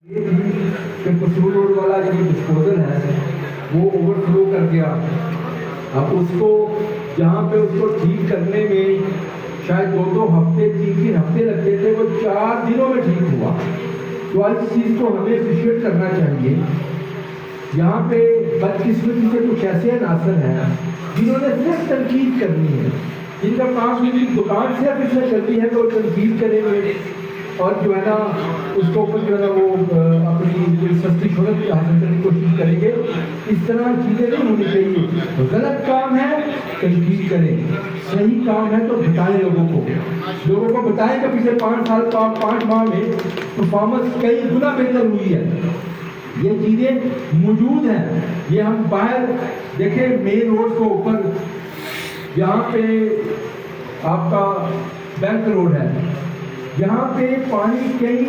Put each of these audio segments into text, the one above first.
کہ پسرو روڈ والا جو ڈسپوزل ہے وہ اوور فلو کر گیا. اب اس کو جہاں پہ اس کو ٹھیک کرنے میں شاید 2 ہفتے 3 ہفتے لگتے تھے وہ 4 دنوں میں ٹھیک ہوا. تو اس چیز کو ہمیں اپریشیٹ کرنا چاہیے. یہاں پہ بدقسمتی سے کچھ ایسے عناصر ہیں جنہوں نے صرف تنقید کرنی ہے، جن کا کام کی دکان سے اب اس میں چلتی ہے تو وہ تنقید کریں گے اور جو ہے نا اس کو اوپر جو ہے نا وہ اپنی سستی شہرت حاصل کرنے کی کوشش کریں گے. اس طرح چیزیں نہیں ہونی چاہیے. غلط کام ہے تنقید کریں، صحیح کام ہے تو بتائیں لوگوں کو بتائیں کہ پچھلے 5 سال 5 ماہ میں پرفارمنس کئی گنا بہتر ہوئی ہے. یہ چیزیں موجود ہیں. یہ ہم باہر دیکھیں مین روڈ کو اوپر یہاں پہ آپ کا بینک روڈ ہے، یہاں پہ پانی کئی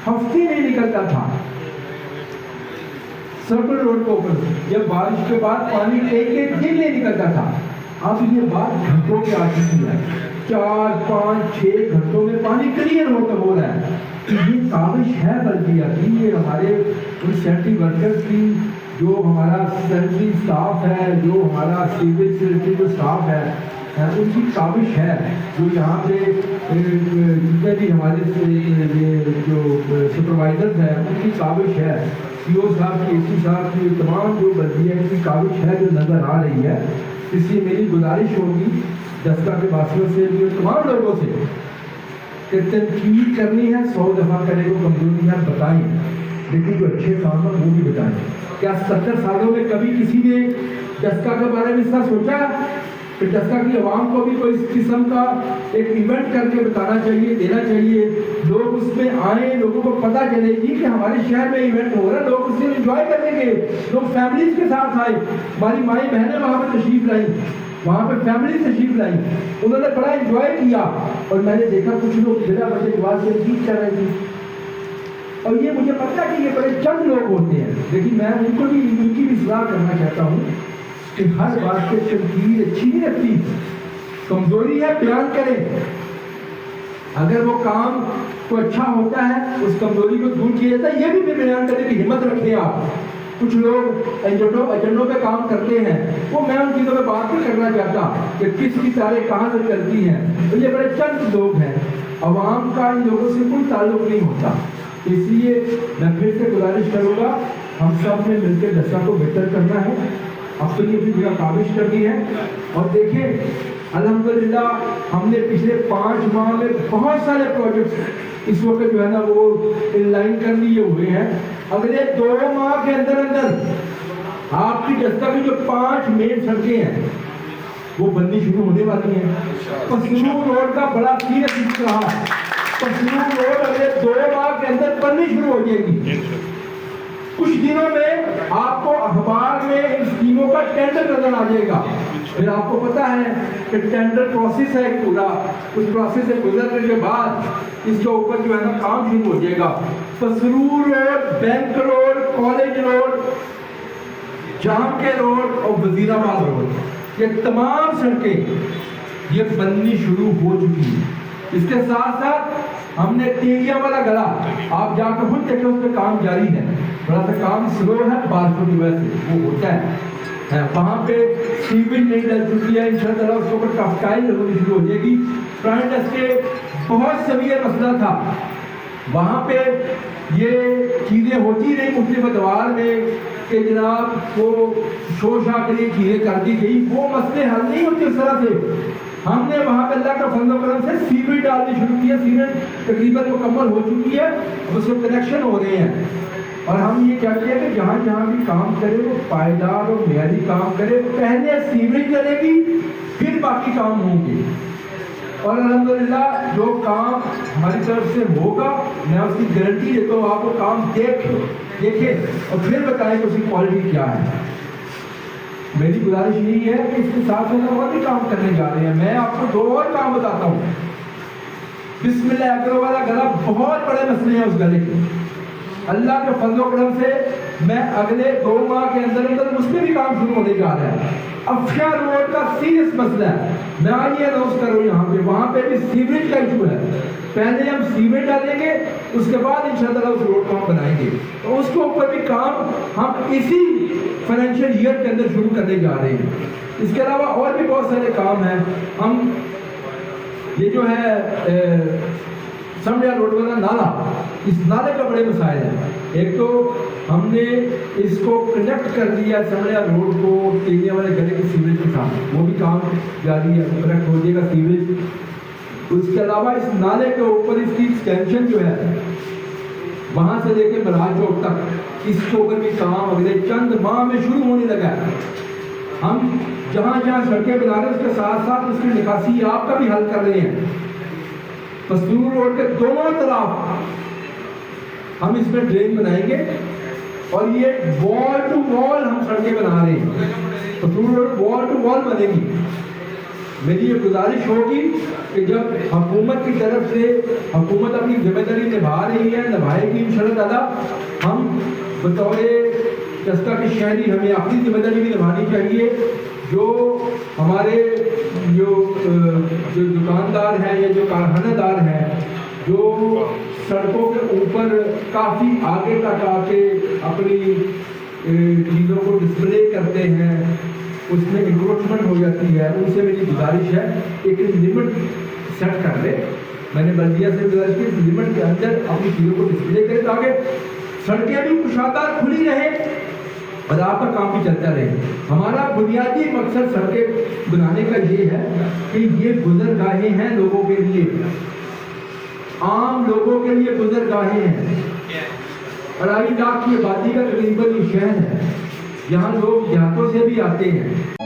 ہفتے نہیں نکلتا تھا. سرکل روڈ کو اوپر جب بارش کے بعد پانی کئی دن نہیں نکلتا تھا. اب یہ بات گھنٹوں کے آ چکی ہے. 4 5 6 گھنٹوں میں پانی کلیئر ہو رہا ہے. یہ کاوش ہے بلدیاتی، یہ ہمارے سینٹری ورکرز کی، جو ہمارا سینٹری اسٹاف ہے، جو ہمارا سیویج سے جو اسٹاف ہے ان کی کاوش ہے. جو یہاں پہ جتنے بھی ہمارے جو سپروائزرز ہیں ان کی کاوش ہے، سی او صاحب کی، اے سی صاحب کی، تمام جو بلدیہ کی کاوش ہے جو نظر آ رہی ہے. اس لیے میری گزارش ہوگی دستہ کے واسطوں سے بھی اور تمام لوگوں سے کہ تنقید کرنی ہے 100 دفعہ کرے کو کمزوری ہے بتائیں، لیکن جو اچھے کام ہیں وہ بھی بتائیں. کیا 70 سالوں میں کبھی کسی نے دستہ کے بارے میں اس طرح سوچا کہ دستہ کی عوام کو بھی کوئی اس قسم کا ایک ایونٹ کر کے بتانا چاہیے، دینا چاہیے، لوگ اس میں آئیں، لوگوں کو پتہ چلے گی کہ ہمارے شہر میں ایونٹ ہو رہا ہے، لوگ اس سے انجوائے کریں گے، لوگ فیملیز کے ساتھ آئے. ہماری مائیں بہنیں وہاں پہ تشریف لائیں، وہاں پہ فیملی تشریف لائیں، انہوں نے بڑا انجوائے کیا. اور میں نے دیکھا کچھ لوگ بنا وجہ کی بات سے جیت کر رہے تھے. اور یہ مجھے پتہ ہے کہ یہ بڑے چند لوگ ہوتے ہیں، لیکن میں ان کو بھی ان کی بھی اصلاح کرنا چاہتا ہوں کہ ہر بات پہ تنقید اچھی نہیں لگتی. کمزوری ہے بیان کریں. اگر وہ کام کو اچھا ہوتا ہے اس کمزوری کو دور کیا جاتا ہے، یہ بھی بیان کرنے کی ہمت رکھیں. آپ کچھ لوگ ایجنڈوں پہ کام کرتے ہیں، وہ میں ان چیزوں پہ بات نہیں کرنا چاہتا کہ کس کی تاریخ کہاں سے چلتی ہیں. تو یہ بڑے چند لوگ ہیں، عوام کا ان لوگوں سے کوئی تعلق نہیں ہوتا. اس لیے میں پھر سے گزارش کروں گا ہم سب نے مل کے دستہ کو بہتر کرنا ہے، اب تو یہ بھی میرا کاوش کرنی ہے. اور دیکھیں الحمدللہ ہم نے پچھلے 5 ماہ میں بہت سارے پروجیکٹس اس وقت جو ہے نا وہ ان لائن کر لیے ہوئے ہیں. اگلے 2 ماہ کے اندر آپ کی دستہ کی جو 5 مین سڑکیں ہیں وہ بننی شروع ہونے والی ہیں. پسرو روڈ کا بڑا سیریس ایشو رہا ہے. پسرو روڈ اگلے 2 ماہ کے اندر بننی شروع ہو جائے گی. کچھ دنوں میں آپ کو اخبار میں ان اسکیموں کا ٹینڈر نظر آ جائے گا. پھر آپ کو پتا ہے کہ ٹینڈر پروسیس ہے پورا، اس پروسیس سے گزرنے کے بعد اس کے اوپر جو ہے نا کام شروع ہو جائے گا. پسرو road, bank road, college road, جام کے روڈ اور وزیر آباد روڈ، یہ تمام سڑکیں یہ بننی شروع ہو چکی ہیں. اس کے ساتھ ساتھ ہم نے ٹیریا والا گلا، آپ جا کے خود دیکھیں اس پہ کام جاری ہے. تھوڑا سا کام سلو ہے بارشوں کی وجہ سے وہ ہوتا ہے. وہاں پہ سیویج نہیں ڈل چکی ہے، انشاءاللہ اس کے اوپر ٹافٹائل ہونی شروع ہو جائے گی. فرنٹس کے بہت سیویئر مسئلہ تھا، وہاں پہ یہ چیزیں ہوتی رہی مختلف ادوار میں کہ جناب وہ شوشا کے لیے چیزیں کر دی گئی، وہ مسئلے حل نہیں ہوتے اس طرح سے. ہم نے وہاں پہ اللہ کا فضل و کرم سے سیویج ڈالنی شروع کیا. سیویج تقریباً مکمل ہو چکی ہے، اس میں کنیکشن ہو رہے ہیں. اور ہم یہ چاہتے ہیں کہ جہاں جہاں بھی کام کرے وہ پائیدار اور معیاری کام کرے. پہلے سیوریج چلے گی پھر باقی کام ہوں گے. اور الحمدللہ جو کام ہماری طرف سے ہوگا میں اس کی گارنٹی دیتا ہوں. آپ کو کام دیکھیں اور پھر بتائیں کہ اس کی کوالٹی کیا ہے. میری گزارش یہی ہے کہ اس کے ساتھ ہم اور بھی کام کرنے جا رہے ہیں. میں آپ کو 2 اور کام بتاتا ہوں. بسم اللہ ایگرو والا گلا بہت بڑے مسئلے ہیں اس گلے کے. اللہ کے فضل و کرم سے میں اگلے 2 ماہ کے اندر اس پہ بھی کام شروع ہونے جا رہا ہے. افشا روڈ کا سیریس مسئلہ ہے، میں آج یہ اناؤنس کر رہا ہوں یہاں پہ، وہاں پہ بھی سیوریج کا ایشو ہے. پہلے ہم سیوریج ڈالیں گے اس کے بعد انشاءاللہ اس روڈ کو ہم بنائیں گے. تو اس کے اوپر بھی کام ہم اسی فائنینشیل ایئر کے اندر شروع کرنے جا رہے ہیں. اس کے علاوہ اور بھی بہت سارے کام ہیں. ہم یہ جو ہے سمڑیا روڈ والا نالا، اس نالے کا بڑے مسائل ہیں. ایک تو ہم نے اس کو کنیکٹ کر دیا سمڑیا روڈ کو تیلیا والے گلے کے سیوریج کے ساتھ، وہ بھی کام جاری ہے، کنیکٹ ہو جائے گا سیوریج. اس کے علاوہ اس نالے کے اوپر اس کی ایکسٹینشن جو ہے وہاں سے لے کے مراج چوک تک، اس کے اوپر بھی کام اگلے چند ماہ میں شروع ہونے لگا ہے. ہم جہاں جہاں سڑکیں بنا رہے ہیں اس کے ساتھ ساتھ اس کی نکاسی آپ کا بھی حل کر رہے ہیں. پسنور روڈ کے دونوں طرف ہم اس میں ڈرین بنائیں گے اور یہ وال ٹو وال ہم سڑکیں بنا رہے ہیں. پسنور روڈ وال ٹو وال بنے گی. میری یہ گزارش ہوگی کہ جب حکومت کی طرف سے حکومت اپنی ذمہ داری نبھا رہی ہے، نبھائے گی انشاءاللہ تعالیٰ. ہم بطور چسکا کے شہری ہمیں اپنی ذمہ داری بھی نبھانی چاہیے. جو ہمارے جو دکاندار ہیں یا جو کارخانہ دار ہیں جو سڑکوں کے اوپر کافی آگے تک آ کے اپنی چیزوں کو ڈسپلے کرتے ہیں، اس میں انکروچمنٹ ہو جاتی ہے، ان سے میری گزارش ہے ایک لمٹ سیٹ کر لے. میں نے بلدیہ سے گزارش کی اس لمٹ کے اندر اپنی چیزوں کو ڈسپلے کرے تاکہ سڑکیں بھی کشادہ کھلی رہیں اور آپ کا کام بھی چلتا رہے. ہمارا بنیادی مقصد سڑکیں بنانے کا یہ ہے کہ یہ گزرگاہیں ہیں لوگوں کے لیے، عام لوگوں کے لیے گزرگاہیں ہیں. 2.5 لاکھ کی آبادی کا تقریباً یہ شہر ہے، یہاں لوگ دیہاتوں سے بھی آتے ہیں.